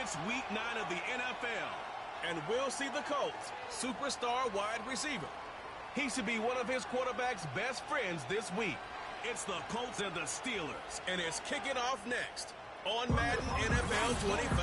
It's week 9 of the NFL, and we'll see the Colts' superstar wide receiver. He should be one of his quarterback's best friends this week. It's the Colts and the Steelers, and it's kicking off next on Madden NFL 25.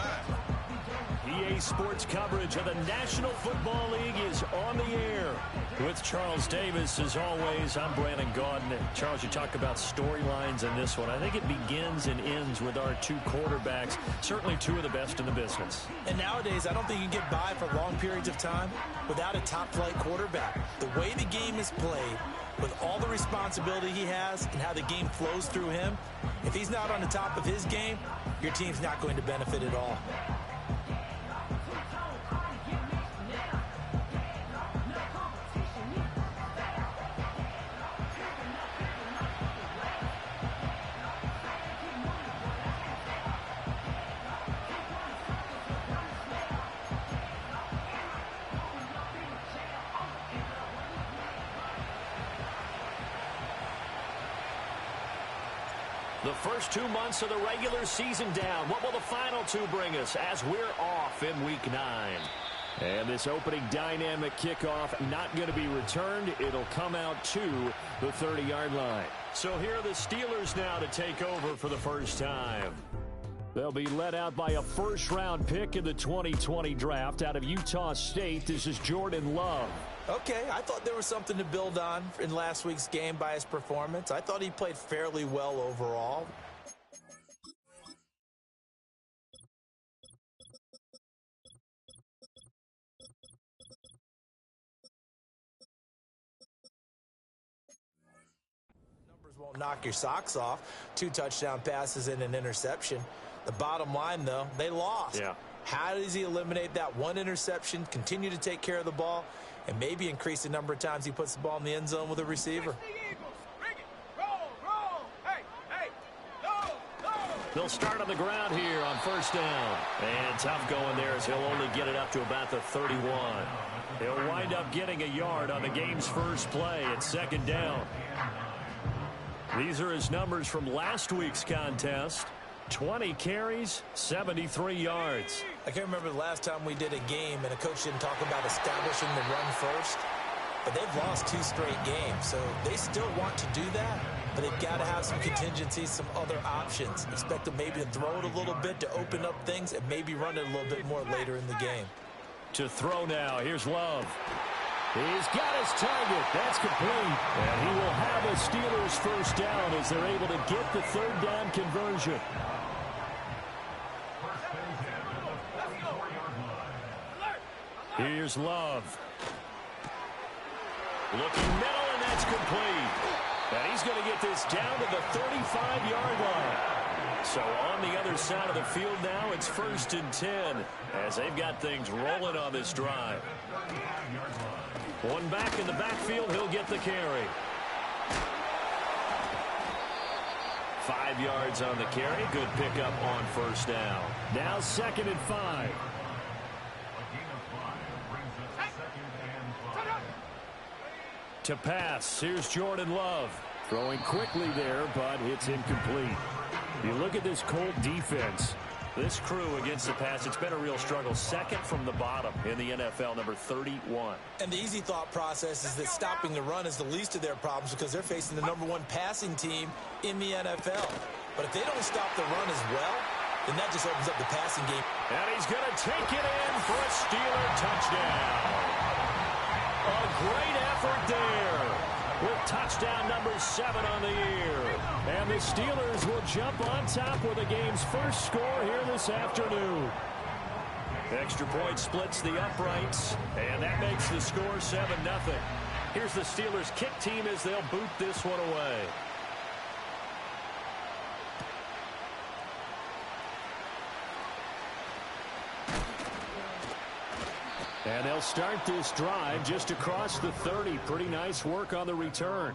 EA Sports coverage of the National Football League is on the air. With Charles Davis, as always, I'm Brandon Gaudin. Charles, you talk about storylines in this one. I think it begins and ends with our two quarterbacks, certainly two of the best in the business. And nowadays, I don't think you can get by for long periods of time without a top-flight quarterback. The way the game is played, with all the responsibility he has and how the game flows through him, if he's not on the top of his game, your team's not going to benefit at all. The first 2 months of the regular season down. What will the final two bring us as we're off in week 9? And this opening dynamic kickoff not going to be returned. It'll come out to the 30-yard line. So here are the Steelers now to take over for the first time. They'll be led out by a first-round pick in the 2020 draft out of Utah State. This is Jordan Love. Okay, I thought there was something to build on in last week's game by his performance. I thought he played fairly well overall. Numbers won't knock your socks off. 2 touchdown passes and an interception. The bottom line, though, they lost. Yeah. How does he eliminate that one interception, continue to take care of the ball, and maybe increase the number of times he puts the ball in the end zone with a receiver? They'll start on the ground here on first down. And tough going there as he'll only get it up to about the 31. He'll wind up getting a yard on the game's first play at second down. These are his numbers from last week's contest. 20 carries, 73 yards. I can't remember the last time we did a game and a coach didn't talk about establishing the run first. But they've lost 2 straight games, so they still want to do that. But they've got to have some contingencies, some other options. Expect them maybe to throw it a little bit to open up things and maybe run it a little bit more later in the game. To throw now, here's Love. He's got his target. That's complete. And he will have a Steelers first down as they're able to get the third down conversion. Here's Love. Looking middle, and that's complete. And he's going to get this down to the 35-yard line. So on the other side of the field now, it's 1st and 10 as they've got things rolling on this drive. One back in the backfield, he'll get the carry. 5 yards on the carry. Good pickup on first down. Now 2nd and 5. To pass, here's Jordan Love. Throwing quickly there, but it's incomplete. You look at this Colt defense. This crew against the pass, it's been a real struggle. 2nd from the bottom in the NFL, number 31. And the easy thought process is that stopping the run is the least of their problems because they're facing the number 1 passing team in the NFL. But if they don't stop the run as well, then that just opens up the passing game. And he's going to take it in for a Steeler touchdown. A great effort there with touchdown number 7 on the year. And the Steelers will jump on top with the game's first score here this afternoon. Extra point splits the uprights, and that makes the score 7-0. Here's the Steelers kick team as they'll boot this one away. And they'll start this drive just across the 30. Pretty nice work on the return.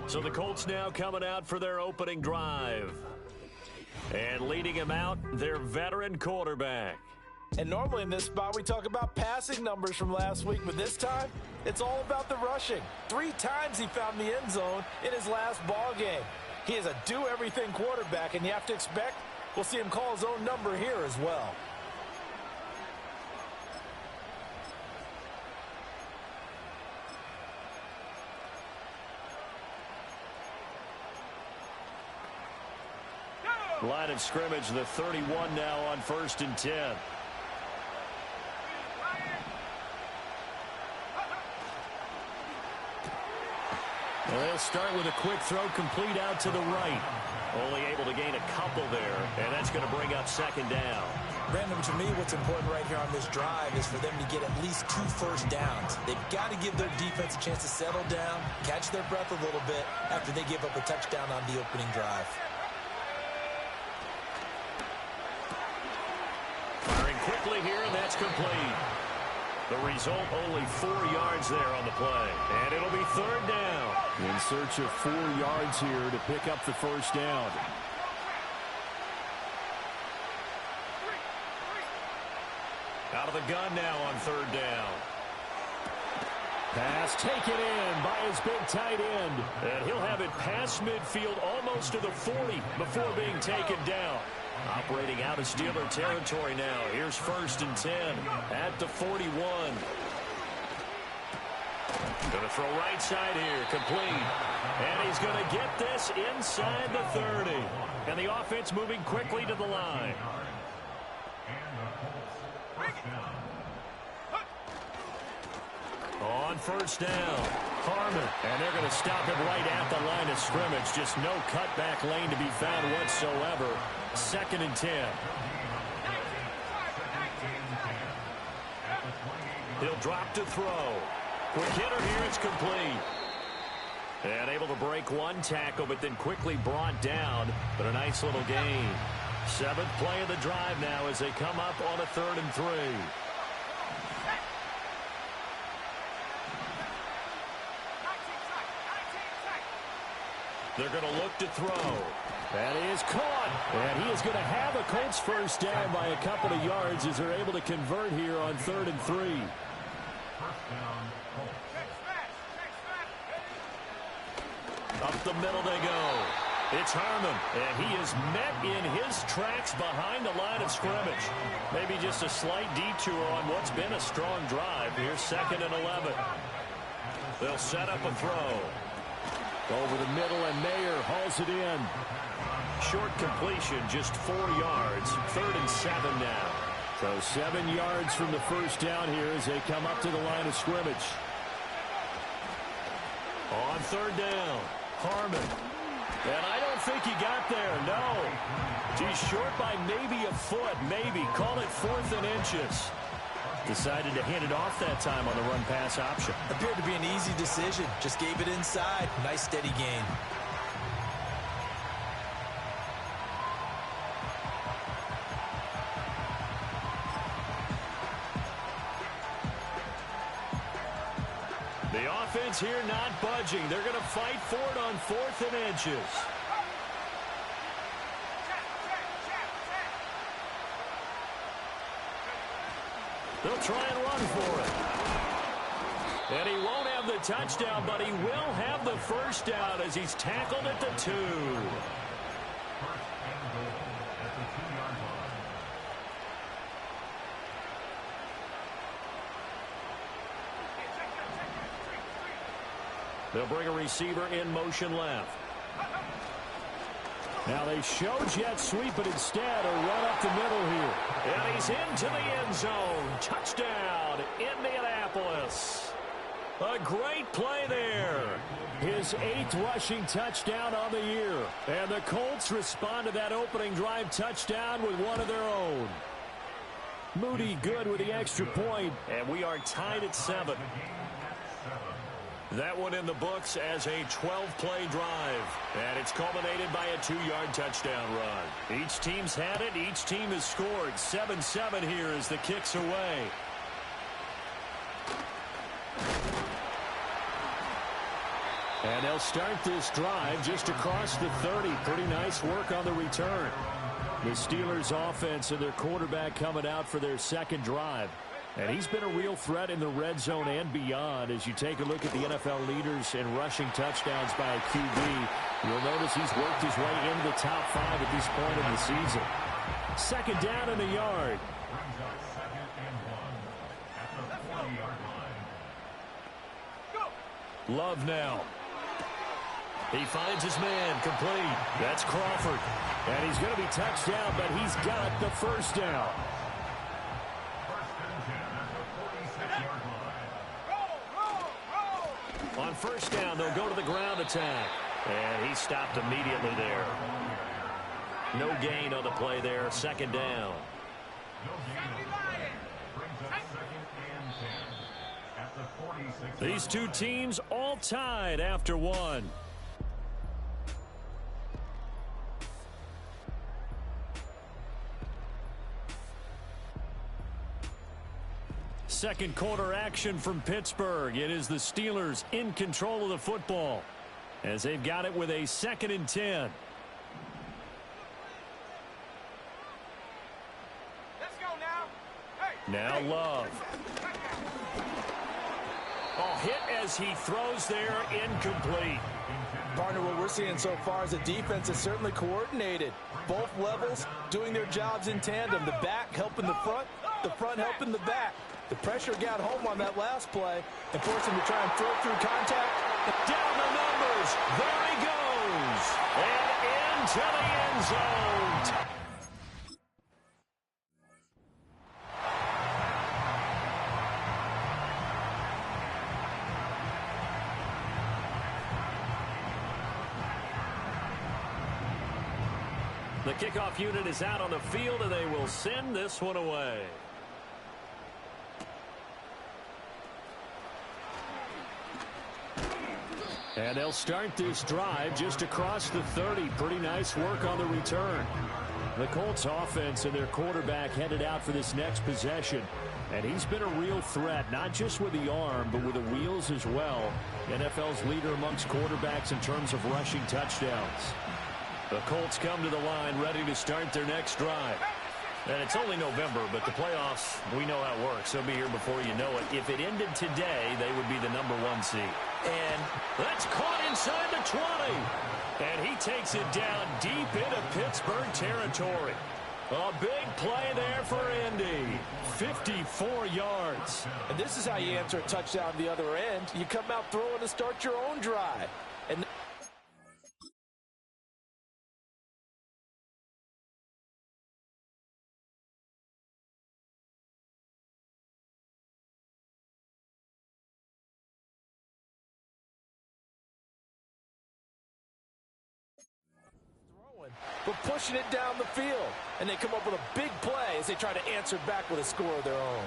So the Colts now coming out for their opening drive. And leading him out, their veteran quarterback. And normally in this spot we talk about passing numbers from last week, but this time it's all about the rushing. 3 times he found the end zone in his last ball game. He is a do-everything quarterback, and you have to expect we'll see him call his own number here as well. Line of scrimmage, the 31 now on 1st and 10. Well, they'll start with a quick throw complete out to the right. Only able to gain a couple there, and that's going to bring up 2nd down. Brandon, to me, what's important right here on this drive is for them to get at least 2 first downs. They've got to give their defense a chance to settle down, catch their breath a little bit after they give up a touchdown on the opening drive. Firing quickly here, and that's complete. The result, only 4 yards there on the play, and it'll be 3rd down. In search of 4 yards here to pick up the first down. Out of the gun now on 3rd down. Pass taken in by his big tight end. And he'll have it past midfield almost to the 40 before being taken down. Operating out of Steeler territory now. Here's 1st and 10 at the 41. Going to throw right side here, complete. And he's going to get this inside the 30. And the offense moving quickly to the line. On 1st down, Harmon. And they're going to stop him right at the line of scrimmage. Just no cutback lane to be found whatsoever. 2nd and 10. He'll drop to throw. Quick hitter here, it's complete. And able to break one tackle, but then quickly brought down. But a nice little gain. 7th play of the drive now as they come up on a 3rd and 3. They're going to look to throw. That is caught. And he is going to have a Colts first down by a couple of yards as they're able to convert here on 3rd and 3. Up the middle they go. It's Harmon, and he is met in his tracks behind the line of scrimmage. Maybe just a slight detour on what's been a strong drive. Here's 2nd and 11. They'll set up a throw. Over the middle, and Mayer hauls it in. Short completion, just 4 yards. 3rd and 7 now. So 7 yards from the first down here as they come up to the line of scrimmage. On 3rd down, Harmon. And I don't think he got there, no. He's short by maybe a foot, maybe. Call it 4th and inches. Decided to hand it off that time on the run-pass option. Appeared to be an easy decision. Just gave it inside. Nice steady gain. The offense here not budging. They're going to fight for it on 4th and inches. They'll try and run for it. And he won't have the touchdown, but he will have the first down as he's tackled at the 2. They'll bring a receiver in motion left. Now they show jet sweep, but instead a run up the middle here. And he's into the end zone. Touchdown, Indianapolis. A great play there. His 8th rushing touchdown on the year. And the Colts respond to that opening drive touchdown with one of their own. Moody good with the extra point. And we are tied at 7. That one in the books as a 12-play drive. And it's culminated by a 2-yard touchdown run. Each team's had it. Each team has scored. 7-7 here as the kick's away. And they'll start this drive just across the 30. Pretty nice work on the return. The Steelers' offense and their quarterback coming out for their 2nd drive. And he's been a real threat in the red zone and beyond. As you take a look at the NFL leaders in rushing touchdowns by a QB, you'll notice he's worked his way into the top 5 at this point in the season. 2nd down in the yard. Love now. He finds his man, complete. That's Crawford. And he's going to be touched down, but he's got the first down. On first down, they'll go to the ground attack. And he stopped immediately there. No gain on the play there. Second down. These two teams all tied after one. Second quarter action from Pittsburgh. It is the Steelers in control of the football as they've got it with a 2nd and 10. Let's go now. Hey. Now Love. Oh, hit as he throws there, incomplete. Partner, what we're seeing so far is the defense is certainly coordinated. Both levels doing their jobs in tandem. The back helping the front helping the back. The pressure got home on that last play and forced him to try and throw through contact. Down the numbers. There he goes. And into the end zone. The kickoff unit is out on the field, and they will send this one away. And they'll start this drive just across the 30. Pretty nice work on the return. The Colts offense and their quarterback headed out for this next possession. And he's been a real threat, not just with the arm, but with the wheels as well. NFL's leader amongst quarterbacks in terms of rushing touchdowns. The Colts come to the line ready to start their next drive. And it's only November, but the playoffs, we know how it works. They'll be here before you know it. If it ended today, they would be the #1 seed. And that's caught inside the 20. And he takes it down deep into Pittsburgh territory. A big play there for Indy. 54 yards. And this is how you answer a touchdown the other end. You come out throwing to start your own drive. And but pushing it down the field. And they come up with a big play as they try to answer back with a score of their own.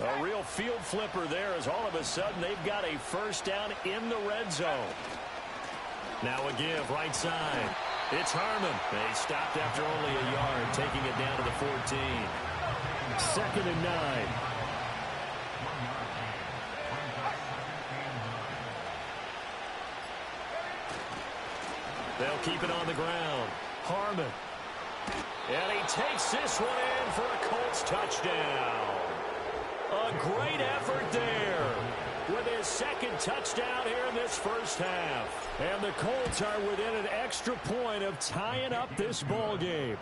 A real field flipper there as all of a sudden they've got a first down in the red zone. Now a give right side. It's Harmon. They stopped after only a yard, taking it down to the 14. 2nd and 9. They'll keep it on the ground. Harmon. And he takes this one in for a Colts touchdown. A great effort there with his 2nd touchdown here in this first half. And the Colts are within an extra point of tying up this ball game.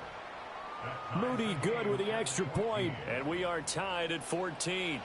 Moody good with the extra point, and we are tied at 14.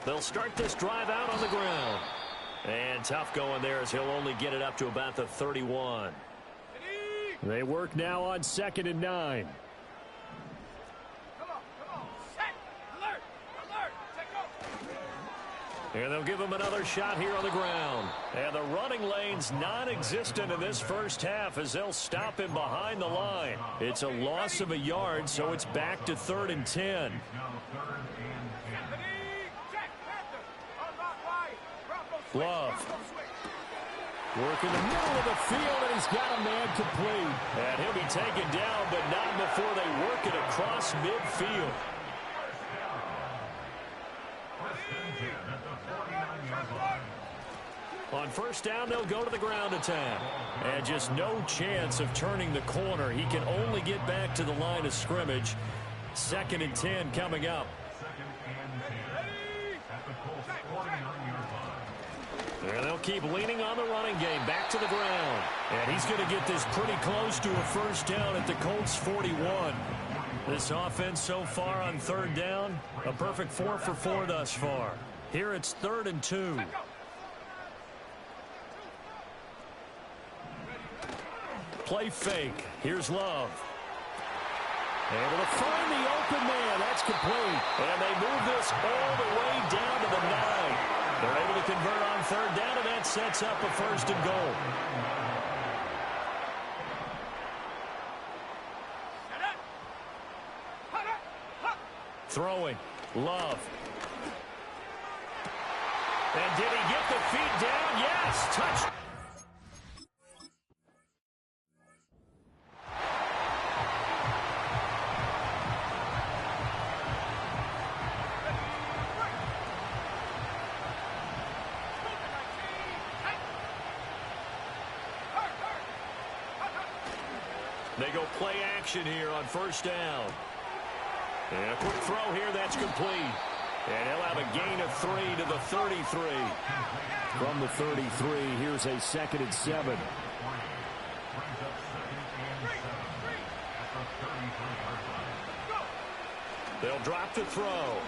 They'll start this drive out on the ground. And tough going there as he'll only get it up to about the 31. They work now on 2nd and 9. And they'll give him another shot here on the ground. And the running lane's non-existent in this first half as they'll stop him behind the line. It's a loss of a yard, so it's back to 3rd and 10. Love. Work in the middle of the field, and he's got a man complete. And he'll be taken down, but not before they work it across midfield. On 1st down, they'll go to the ground attack. And just no chance of turning the corner. He can only get back to the line of scrimmage. 2nd and 10 coming up. And they'll keep leaning on the running game. Back to the ground. And he's going to get this pretty close to a 1st down at the Colts 41. This offense so far on 3rd down, a perfect 4 for 4 thus far. Here it's 3rd and 2. Play fake. Here's Love. Able to find the open man. That's complete. And they move this all the way down to the 9. They're able to convert on 3rd down, and that sets up a 1st and goal. Throwing. Love. And did he get the feet down? Yes. Touch. They go play action here on 1st down. And a quick throw here, that's complete. And he'll have a gain of 3 to the 33. From the 33, here's a 2nd and 7. They'll drop the throw.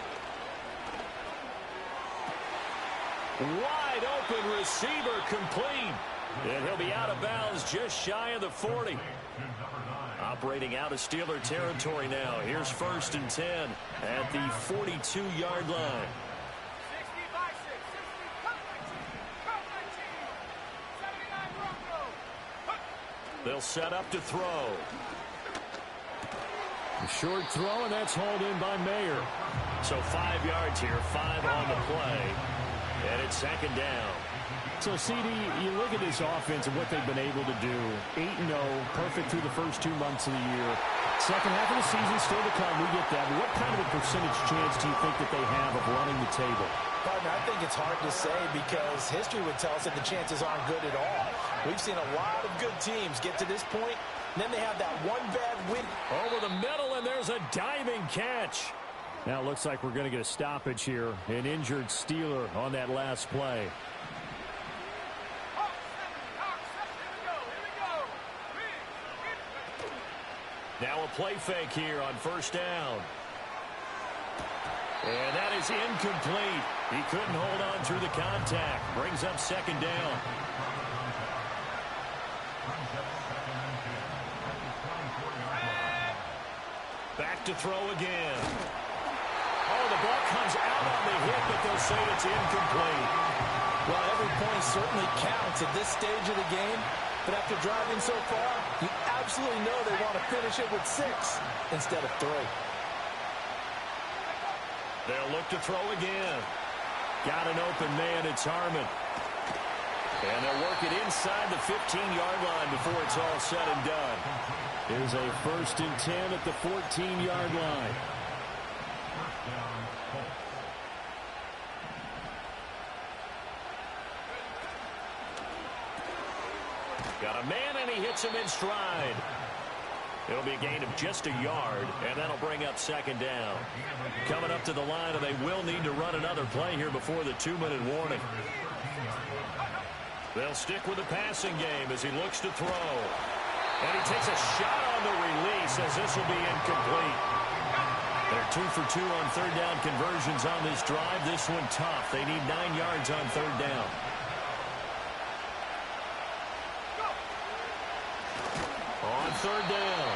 Wide open receiver complete. And he'll be out of bounds just shy of the 40. Operating out of Steeler territory now. Here's 1st and 10 at the 42-yard line. They'll set up to throw. A short throw, and that's hauled in by Mayer. So 5 yards here, 5 on the play. And it's 2nd down. So, CD, you look at this offense and what they've been able to do. 8-0, perfect through the first 2 months of the year. Second half of the season still to come. We get that. But what kind of a percentage chance do you think that they have of running the table? Partner, I think it's hard to say because history would tell us that the chances aren't good at all. We've seen a lot of good teams get to this point, and then they have that one bad win. Over the middle, and there's a diving catch. Now it looks like we're going to get a stoppage here. An injured Steeler on that last play. Now a play fake here on 1st down. And that is incomplete. He couldn't hold on through the contact. Brings up 2nd down. Back to throw again. Oh, the ball comes out on the hit, but they'll say it's incomplete. Well, every point certainly counts at this stage of the game. But after driving so far, you absolutely know they want to finish it with 6 instead of 3. They'll look to throw again. Got an open man. It's Harmon. And they'll work it inside the 15-yard line before it's all said and done. Here's a 1st and 10 at the 14-yard line. Got a man, and he hits him in stride. It'll be a gain of just a yard, and that'll bring up 2nd down. Coming up to the line, and they will need to run another play here before the 2-minute warning. They'll stick with the passing game as he looks to throw. And he takes a shot on the release as this will be incomplete. They're 2 for 2 on third down conversions on this drive. This one tough. They need 9 yards on third down. On third down,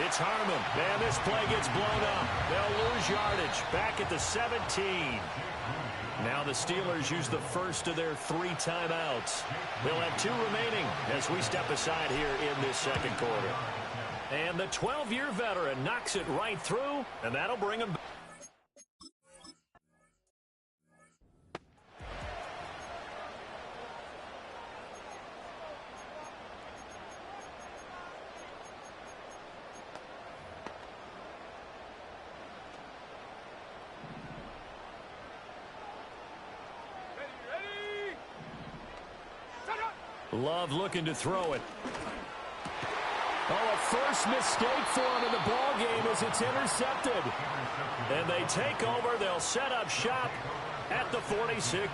it's Harmon. And this play gets blown up. They'll lose yardage back at the 17. Now the Steelers use the first of their 3 timeouts. They'll have 2 remaining as we step aside here in this second quarter. And the 12-year veteran knocks it right through, and that'll bring him back. Love looking to throw it. Oh, a first mistake for him in the ball game as it's intercepted. And they take over. They'll set up shop at the 46.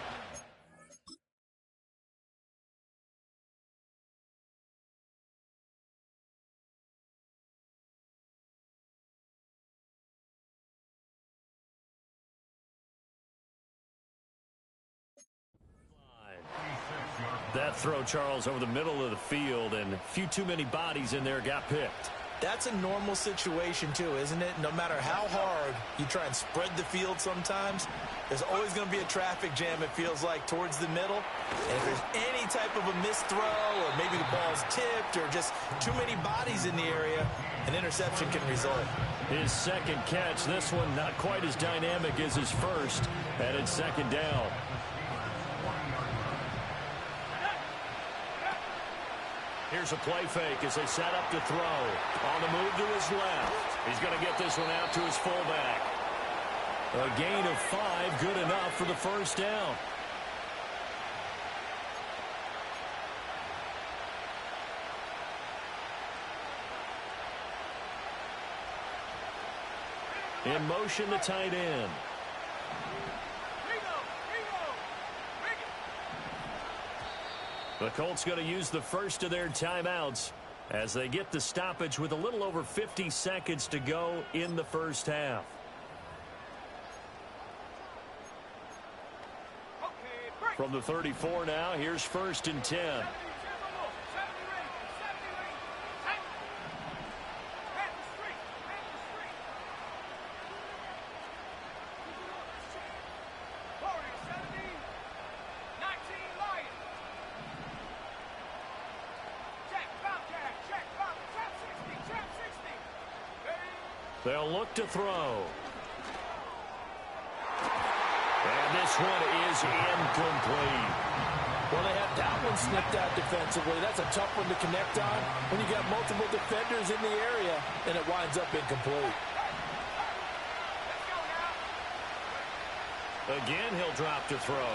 That throw, Charles, over the middle of the field, and a few too many bodies in there got picked. That's a normal situation, too, isn't it? No matter how hard you try and spread the field sometimes, there's always going to be a traffic jam, it feels like, towards the middle. And if there's any type of a missed throw or maybe the ball's tipped or just too many bodies in the area, an interception can result. His second catch, this one not quite as dynamic as his first, and it's second down. Here's a play fake as they set up to throw. On the move to his left. He's going to get this one out to his fullback. A gain of 5, good enough for the first down. In motion, the tight end. The Colts going to use the first of their timeouts as they get the stoppage with a little over 50 seconds to go in the first half. From the 34 now, here's 1st and 10. They'll look to throw. And this one is incomplete. Well, they have that one snipped out defensively. That's a tough one to connect on when you got multiple defenders in the area, and it winds up incomplete. Again, he'll drop to throw.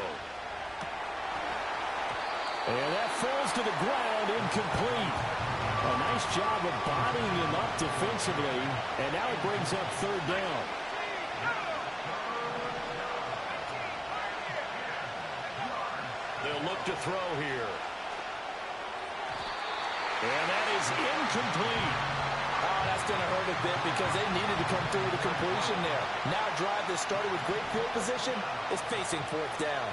And that falls to the ground, incomplete. A nice job of bodying him up defensively, and now it brings up third down. They'll look to throw here. And that is incomplete. Oh, that's going to hurt a bit because they needed to come through with a completion there. Now a drive that started with great field position is facing 4th down.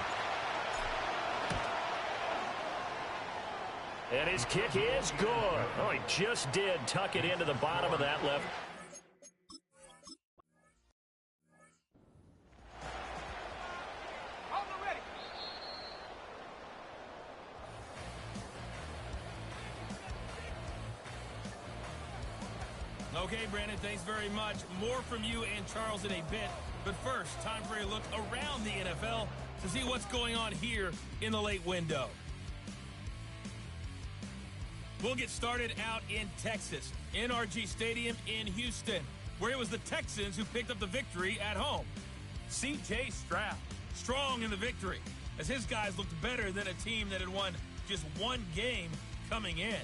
And his kick is good. Oh, he just did tuck it into the bottom of that left. Okay, Brandon, thanks very much. More from you and Charles in a bit. But first, time for a look around the NFL to see what's going on here in the late window. We'll get started out in Texas, NRG Stadium in Houston, where it was the Texans who picked up the victory at home. C.J. Stroud, strong in the victory, as his guys looked better than a team that had won just one game coming in.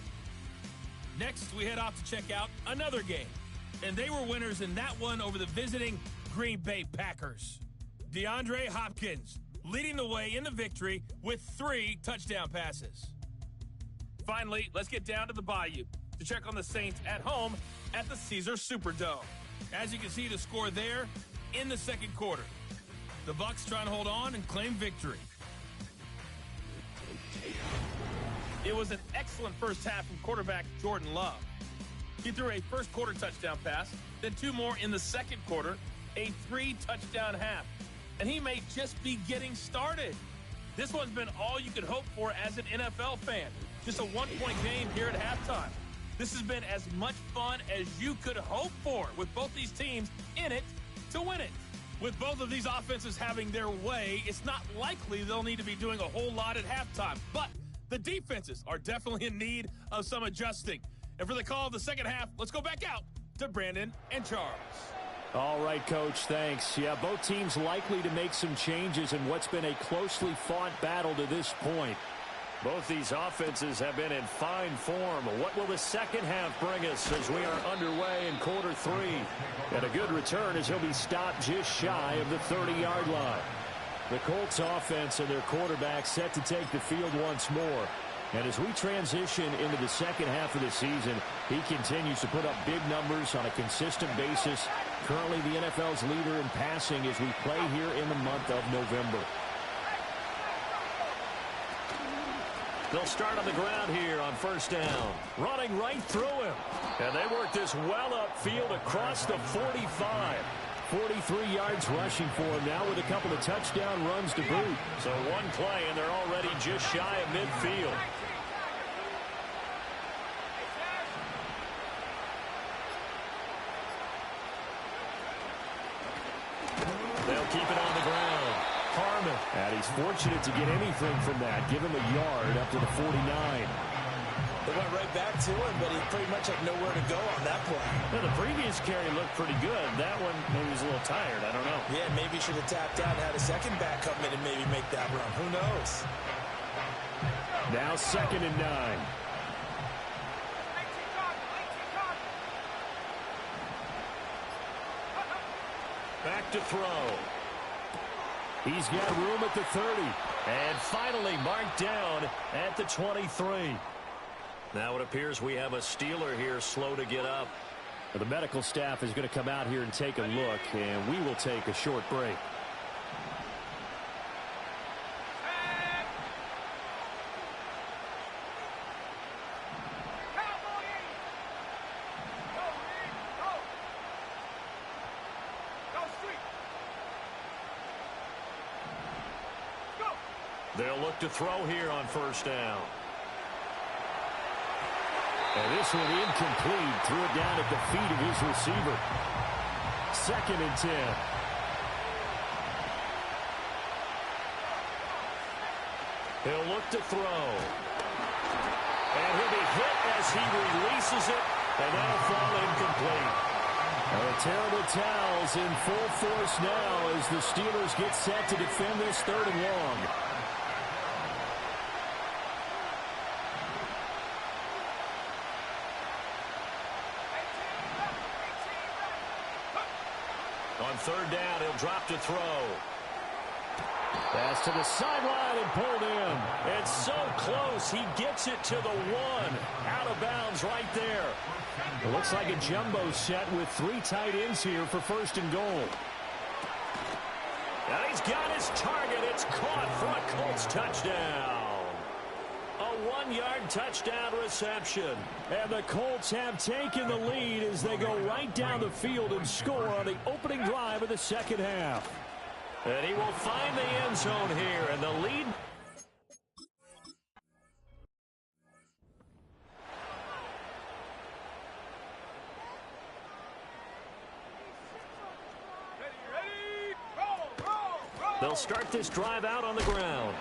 Next, we head off to check out another game, and they were winners in that one over the visiting Green Bay Packers. DeAndre Hopkins leading the way in the victory with 3 touchdown passes. Finally, let's get down to the Bayou to check on the Saints at home at the Caesars Superdome. As you can see, the score there in the second quarter. The Bucs trying to hold on and claim victory. It was an excellent first half from quarterback Jordan Love. He threw a first quarter touchdown pass, then 2 more in the second quarter, a 3-touchdown half. And he may just be getting started. This one's been all you could hope for as an NFL fan. Just a 1-point game here at halftime. This has been as much fun as you could hope for, with both these teams in it to win it. With both of these offenses having their way, it's not likely they'll need to be doing a whole lot at halftime. But the defenses are definitely in need of some adjusting. And for the call of the second half, let's go back out to Brandon and Charles. All right, Coach, thanks. Yeah, both teams likely to make some changes in what's been a closely fought battle to this point. Both these offenses have been in fine form. What will the second half bring us as we are underway in quarter 3? And a good return as he'll be stopped just shy of the 30-yard line. The Colts offense and their quarterback set to take the field once more. And as we transition into the second half of the season, he continues to put up big numbers on a consistent basis. Currently the NFL's leader in passing as we play here in the month of November. They'll start on the ground here on first down. Running right through him. And they work this well upfield across the 45. 43 yards rushing for him now with a couple of touchdown runs to boot. So one play and they're already just shy of midfield. They'll keep it on the ground. Harmon. And he's fortunate to get anything from that. Give him a yard up to the 49. They went right back to him, but he pretty much had nowhere to go on that play. Well, the previous carry looked pretty good. That one, maybe he was a little tired. I don't know. Yeah, maybe he should have tapped out and had a second back come in and maybe make that run. Who knows? Now 2nd and 9. Back to throw. He's got room at the 30. And finally marked down at the 23. Now it appears we have a Steeler here slow to get up. The medical staff is going to come out here and take a look, and we will take a short break. They'll look to throw here on first down. And this one incomplete. Threw it down at the feet of his receiver. 2nd and 10. He'll look to throw. And he'll be hit as he releases it. And that'll fall incomplete. And the terrible towels in full force now as the Steelers get set to defend this 3rd and long. On 3rd down, he'll drop to throw. Pass to the sideline and pulled in. It's so close. He gets it to the 1. Out of bounds right there. It looks like a jumbo set with 3 tight ends here for 1st and goal. And he's got his target. It's caught for a Colts touchdown. A 1-yard touchdown reception. And the Colts have taken the lead as they go right down the field and score on the opening drive of the second half. And he will find the end zone here, and the lead. They'll start this drive out on the ground.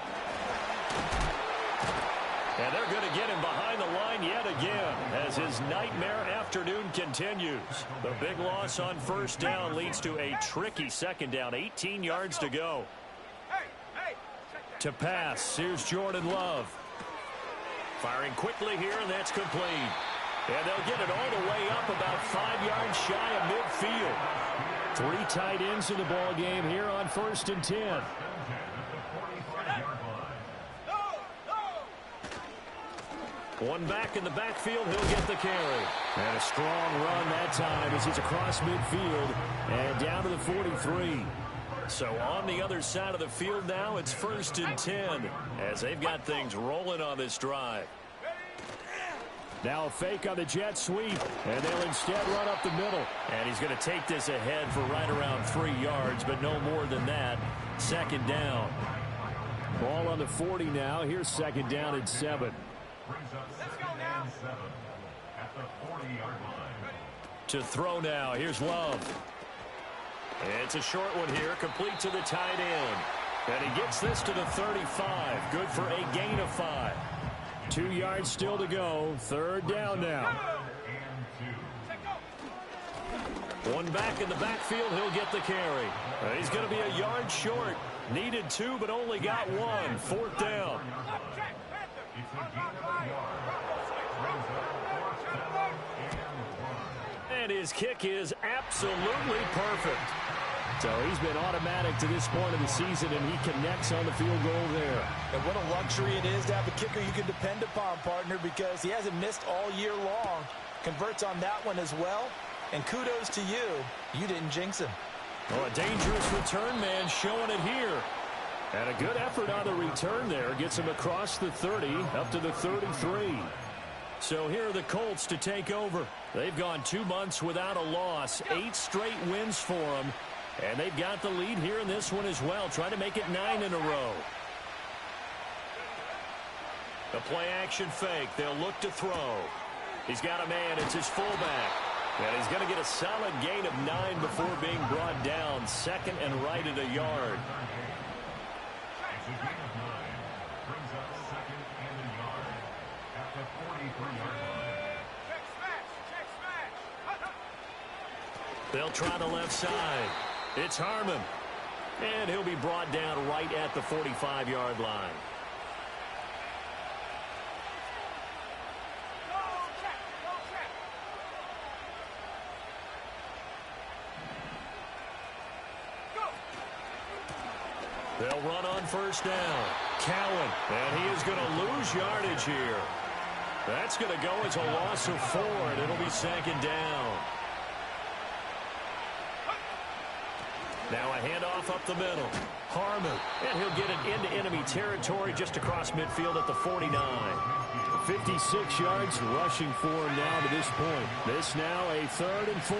And they're going to get him behind the line yet again as his nightmare afternoon continues. The big loss on 1st down leads to a tricky 2nd down. 18 yards to go. To pass, here's Jordan Love. Firing quickly here, and that's complete. And they'll get it all the way up about 5 yards shy of midfield. 3 tight ends in the ball game here on 1st and 10. One back in the backfield, he'll get the carry. And a strong run that time as he's across midfield and down to the 43. So on the other side of the field now, it's 1st and 10 as they've got things rolling on this drive. Now a fake on the jet sweep, and they'll instead run up the middle. And he's going to take this ahead for right around 3 yards, but no more than that. 2nd down. Ball on the 40 now. Here's 2nd down and 7. Let's go now. At the 40-yard line. To throw now. Here's Love. It's a short one here, complete to the tight end. And he gets this to the 35. Good for a gain of 5. 2 yards still to go. 3rd down now. One back in the backfield, he'll get the carry. He's going to be a yard short. Needed 2, but only got 1. 4th down. And his kick is absolutely perfect. So he's been automatic to this point of the season, and he connects on the field goal there. And what a luxury it is to have a kicker you can depend upon, partner, because he hasn't missed all year long. Converts on that one as well. And kudos to you. You didn't jinx him. Oh, a dangerous return man showing it here. And a good effort on the return there. Gets him across the 30 up to the 33. So here are the Colts to take over. They've gone 2 months without a loss. 8 straight wins for them. And they've got the lead here in this one as well. Trying to make it 9 in a row. The play action fake. They'll look to throw. He's got a man. It's his fullback. And he's going to get a solid gain of 9 before being brought down. 2nd and right at a yard. They'll try the left side. It's Harmon. And he'll be brought down right at the 45-yard line. They'll run on 1st down. Cowan. And he is going to lose yardage here. That's going to go as a loss of 4, and it'll be 2nd down. Now a handoff up the middle. Harmon. And he'll get it into enemy territory just across midfield at the 49. 56 yards rushing for him now to this point. This now a 3rd and 4.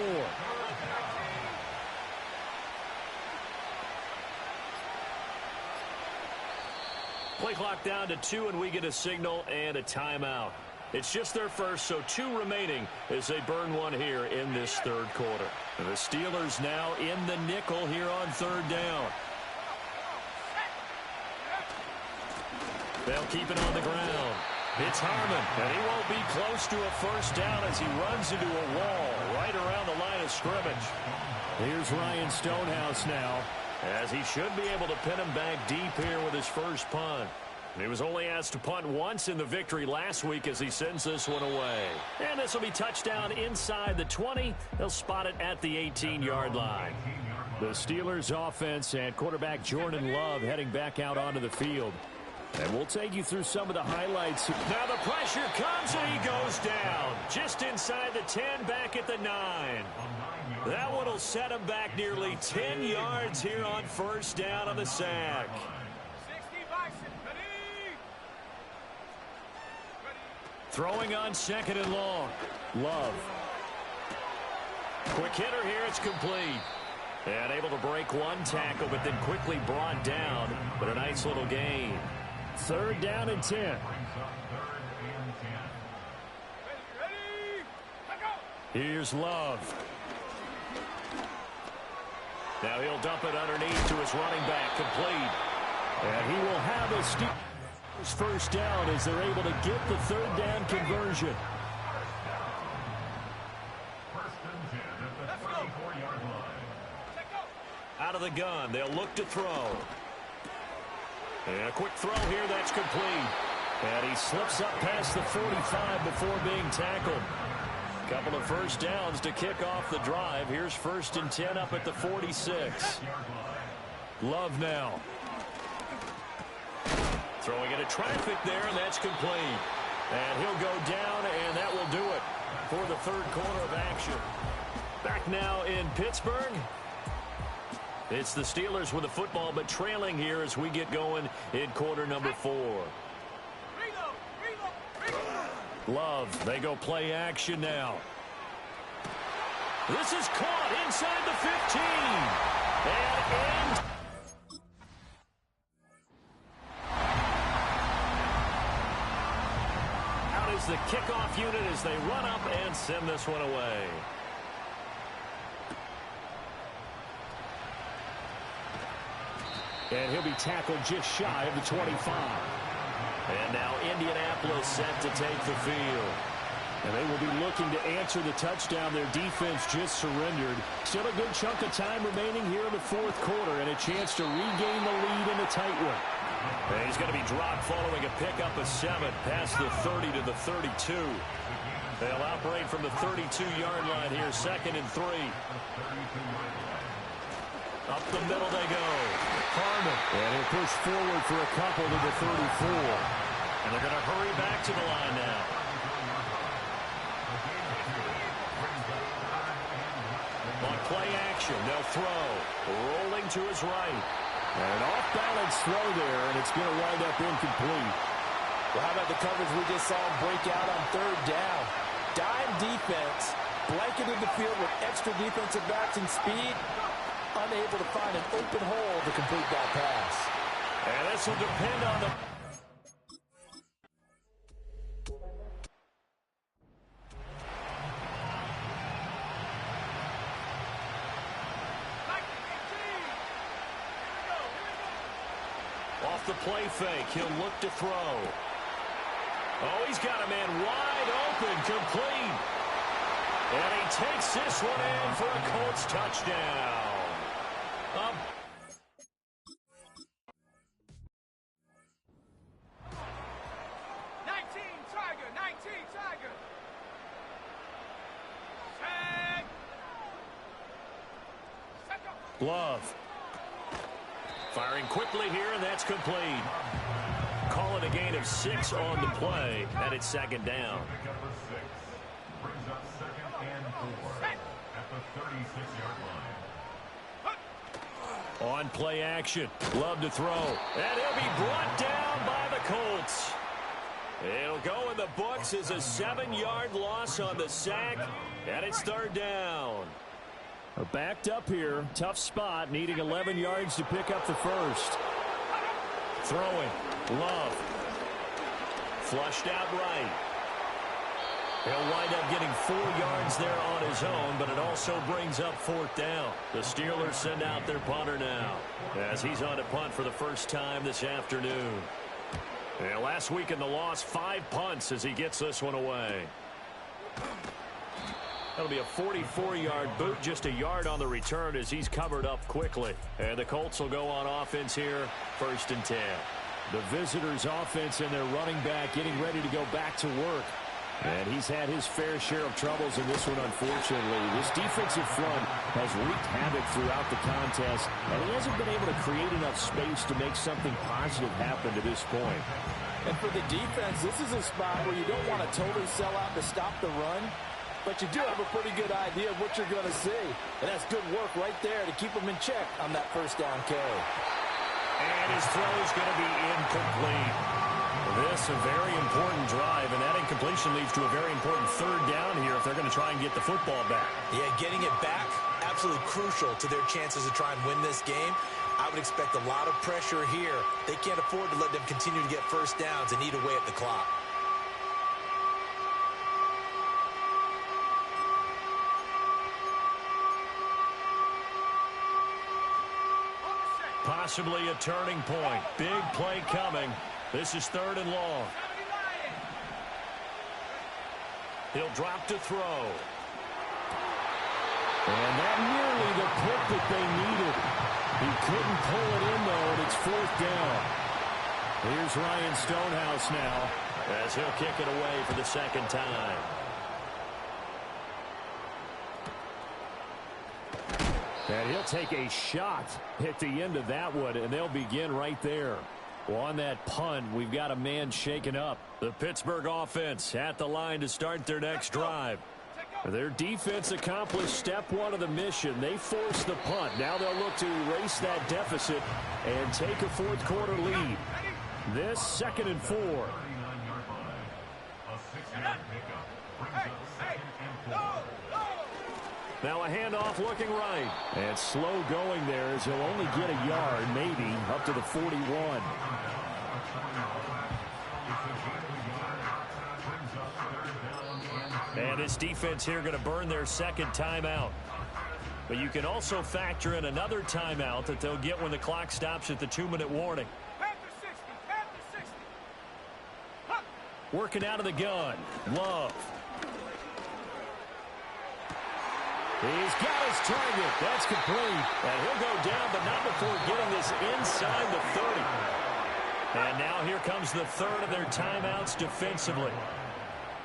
Play clock down to 2, and we get a signal and a timeout. It's just their first, so 2 remaining as they burn one here in this 3rd quarter. The Steelers now in the nickel here on 3rd down. They'll keep it on the ground. It's Harmon, and he won't be close to a 1st down as he runs into a wall right around the line of scrimmage. Here's Ryan Stonehouse now, as he should be able to pin him back deep here with his first punt. He was only asked to punt once in the victory last week as he sends this one away. And this will be touchdown inside the 20. They'll spot it at the 18-yard line. The Steelers offense and quarterback Jordan Love heading back out onto the field. And we'll take you through some of the highlights. Now the pressure comes and he goes down. Just inside the 10, back at the 9. That one will set him back nearly 10 yards here on 1st down on the sack. Throwing on 2nd and long. Love. Quick hitter here. It's complete. And able to break one tackle, but then quickly brought down. But a nice little gain. 3rd down and 10. Here's Love. Now he'll dump it underneath to his running back. Complete. And he will have a Steelers 1st down as they're able to get the 3rd down conversion. Out of the gun. They'll look to throw. And a quick throw here. That's complete. And he slips up past the 45 before being tackled. Couple of 1st downs to kick off the drive. Here's 1st and 10 up at the 46. Love now. Throwing into traffic there, and that's complete. And he'll go down, and that will do it for the third quarter of action. Back now in Pittsburgh. It's the Steelers with the football, but trailing here as we get going in quarter number 4. Love, they go play action now. This is caught inside the 15. And out is the kickoff unit as they run up and send this one away. And he'll be tackled just shy of the 25. And now Indianapolis set to take the field. And they will be looking to answer the touchdown. Their defense just surrendered. Still a good chunk of time remaining here in the fourth quarter and a chance to regain the lead in a tight one. And he's going to be dropped following a pickup of 7 past the 30 to the 32. They'll operate from the 32-yard line here, 2nd and 3. Up the middle they go. Harmon. And he'll push forward for a couple to the 34. And they're going to hurry back to the line now. On play action, they'll throw. Rolling to his right. And off-balance throw there, and it's going to wind up incomplete. Well, how about the coverage we just saw him break out on 3rd down? Dime defense, blanketed the field with extra defensive backs and speed. Unable to find an open hole to complete that pass. And this will depend on the... Off the play fake, he'll look to throw. Oh, he's got a man wide open, complete. And he takes this one in for a Colts touchdown. 19 Tiger. Love. Firing quickly here, and that's complete. Call it a gain of 6 on the play, and it's 2nd down. Brings up 2nd and 4 at the 36-yard line. On play action, Love to throw, and he'll be brought down by the Colts. It'll go in the books as a 7-yard loss on the sack, and it's 3rd down. Backed up here, tough spot, needing 11 yards to pick up the first. Throwing, Love. Flushed out right. He'll wind up getting 4 yards there on his own, but it also brings up 4th down. The Steelers send out their punter now, as he's on to punt for the first time this afternoon. And last week in the loss, 5 punts as he gets this one away. That'll be a 44-yard boot, just a yard on the return as he's covered up quickly. And the Colts will go on offense here, 1st and 10. The visitors' offense and their running back getting ready to go back to work. And he's had his fair share of troubles in this one, unfortunately. This defensive front has wreaked havoc throughout the contest, and he hasn't been able to create enough space to make something positive happen to this point. And for the defense, this is a spot where you don't want to totally sell out to stop the run, but you do have a pretty good idea of what you're going to see. And that's good work right there to keep them in check on that 1st down carry. And his throw is going to be incomplete. This a very important drive, and that incompletion leads to a very important 3rd down here if they're going to try and get the football back. Yeah, getting it back, absolutely crucial to their chances to try and win this game. I would expect a lot of pressure here. They can't afford to let them continue to get 1st downs and eat away at the clock. Possibly a turning point. Big play coming. This is 3rd and long. He'll drop to throw. And that nearly the pick that they needed. He couldn't pull it in, though, and it's 4th down. Here's Ryan Stonehouse now as he'll kick it away for the 2nd time. And he'll take a shot at the end of that one, and they'll begin right there. Well, on that punt, we've got a man shaken up. The Pittsburgh offense at the line to start their next drive. Their defense accomplished step one of the mission. They forced the punt. Now they'll look to erase that deficit and take a fourth quarter lead. This 2nd and 4. Now a handoff looking right. And slow going there as he'll only get a yard, maybe, up to the 41. And this defense here going to burn their second timeout. But you can also factor in another timeout that they'll get when the clock stops at the 2-minute warning. Working out of the gun. Love. He's got his target. That's complete. And he'll go down, but not before getting this inside the 30. And now here comes the third of their timeouts defensively.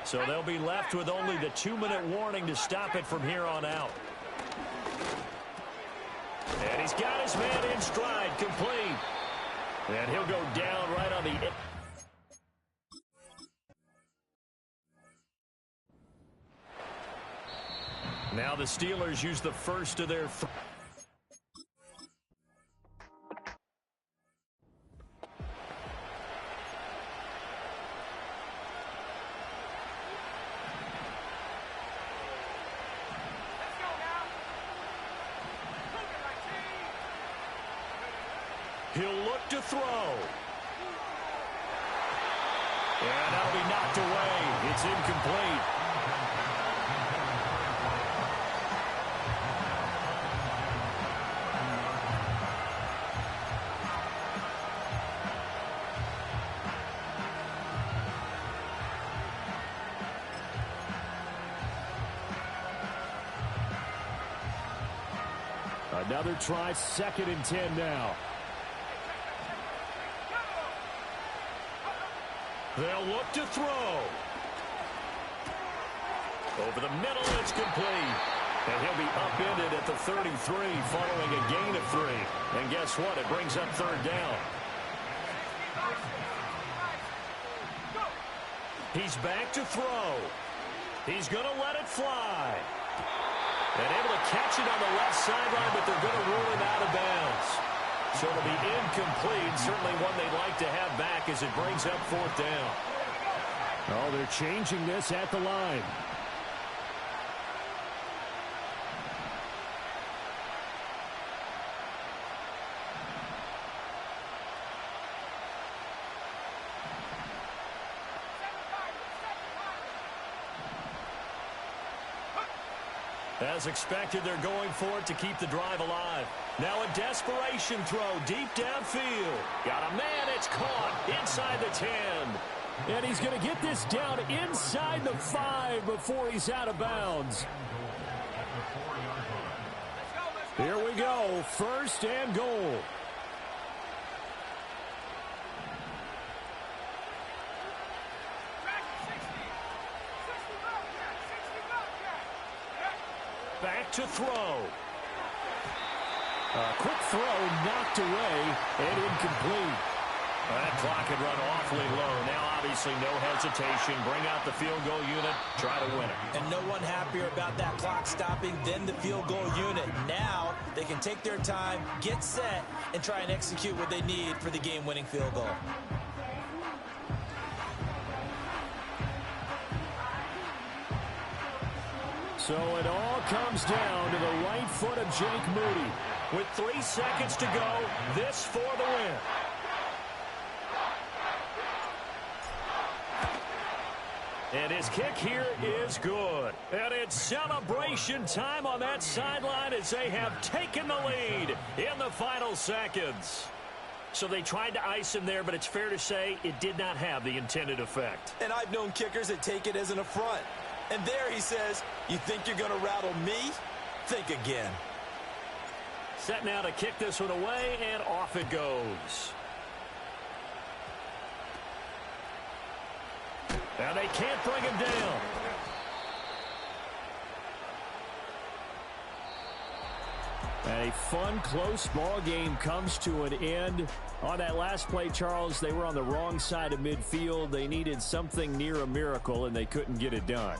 So they'll be left with only the 2-minute warning to stop it from here on out. And he's got his man in stride, complete. And he'll go down right on the... Now the Steelers use the first of their... He'll look to throw. And that'll be knocked away. It's incomplete. Another try, 2nd and 10 now. They'll look to throw. Over the middle, it's complete. And he'll be upended at the 33 following a gain of 3. And guess what? It brings up 3rd down. He's back to throw. He's going to let it fly. And able to catch it on the left sideline, but they're going to rule him out of bounds. So it'll be incomplete. Certainly one they'd like to have back as it brings up 4th down. Oh, they're changing this at the line. As expected, they're going for it to keep the drive alive. Now a desperation throw deep downfield. Got a man, it's caught inside the 10. And he's going to get this down inside the 5 before he's out of bounds. Here we go, 1st and goal. Back to throw. A quick throw knocked away and incomplete. That clock had run awfully low. Now obviously no hesitation. Bring out the field goal unit. Try to win it. And no one happier about that clock stopping than the field goal unit. Now they can take their time, get set, and try and execute what they need for the game-winning field goal. So it all comes down to the right foot of Jake Moody. With 3 seconds to go, this for the win. And his kick here is good. And it's celebration time on that sideline as they have taken the lead in the final seconds. So they tried to ice him there, but it's fair to say it did not have the intended effect. And I've known kickers that take it as an affront. And there he says, you think you're going to rattle me? Think again. Set now to kick this one away, and off it goes. Now they can't bring him down. And a fun, close ball game comes to an end. On that last play, Charles, they were on the wrong side of midfield. They needed something near a miracle, and they couldn't get it done.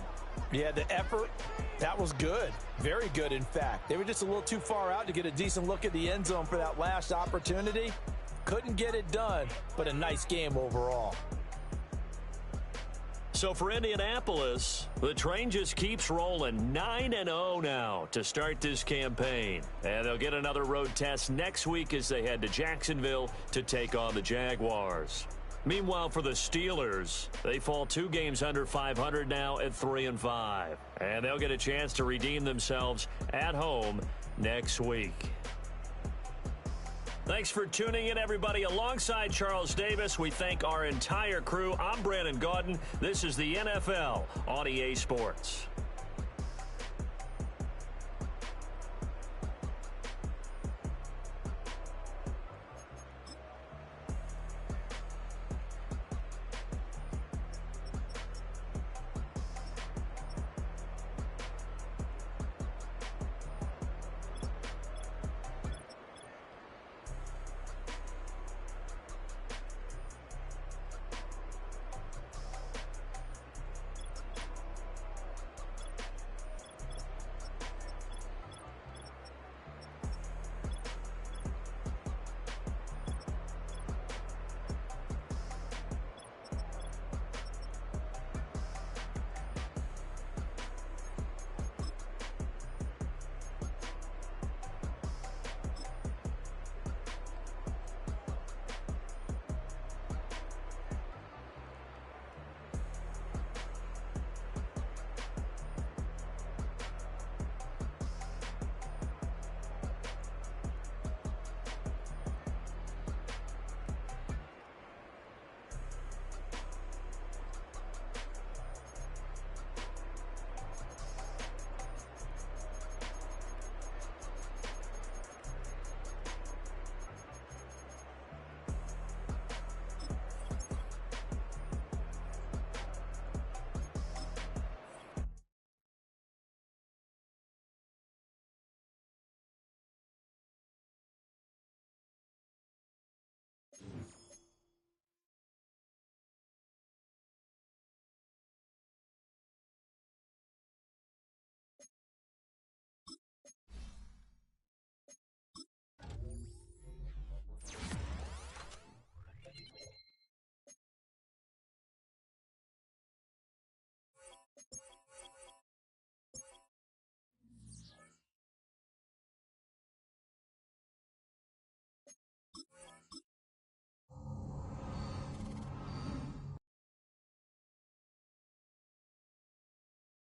Yeah, the effort, that was good. Very good, in fact. They were just a little too far out to get a decent look at the end zone for that last opportunity. Couldn't get it done, but a nice game overall. So for Indianapolis, the train just keeps rolling. 9-0 now to start this campaign. And they'll get another road test next week as they head to Jacksonville to take on the Jaguars. Meanwhile, for the Steelers, they fall 2 games under 500 now at 3-5. And they'll get a chance to redeem themselves at home next week. Thanks for tuning in, everybody. Alongside Charles Davis, we thank our entire crew. I'm Brandon Gaudin. This is the NFL on EA Sports.